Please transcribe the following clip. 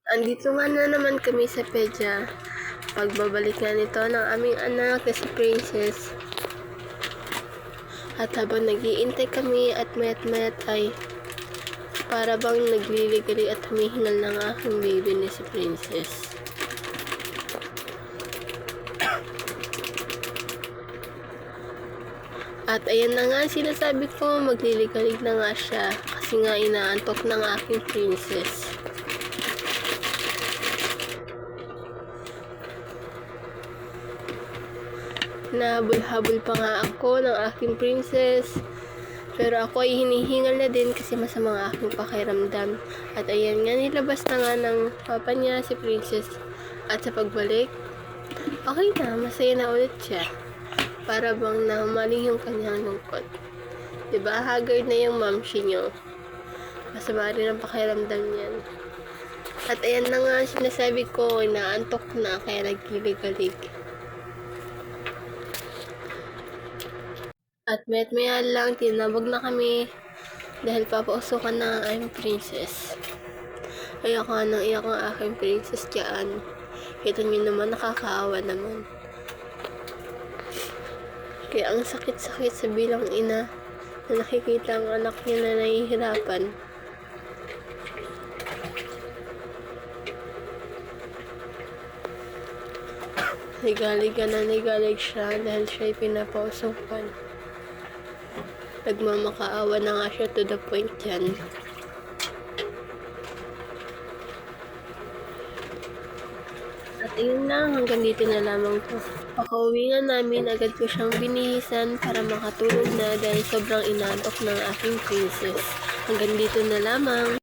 Andito nga na naman kami sa Pedya. Pagbabalik nga nito ng aming anak na si Princess. At habang nag-iintay kami at mayat-mayat ay para bang nagliligali at humihingal ng aking baby na si Princess. At ayan na nga sinasabi ko, magliligalig na nga siya kasi nga inaantok ng aking Princess. Nahabol-habol pa nga ako ng aking Princess. Pero ako ay hinihingal na din kasi masama ang aking pakiramdam. At ayan nga, nilabas na nga ng papa niya si Princess. At sa pagbalik, okay na, masaya na ulit siya. Para bang nahumaling yung kanyang lungkot. Diba, haggard na yung mamshi nyo. Masama rin ang pakiramdam niyan. At ayan na nga, sinasabi ko, inaantok na kaya nagkiligalig. At maya lang, tinawag na kami dahil papausukan na ang Princess. Iyak nga nang iyak ang aking Princess dyan. Kita niyo naman, nakakaawa naman. Kaya ang sakit-sakit sa bilang ina na nakikita ang anak niya na nahihirapan. Nigalig na nigalig siya dahil siya'y pinapausukan. Nagmamakaawa na nga siya to the point yan. At yun lang, hanggang dito na lamang to. Pakauwi nga namin, agad ko siyang binihisan para makatulog na dahil sobrang inantok ng aking Princess. Hanggang dito na lamang.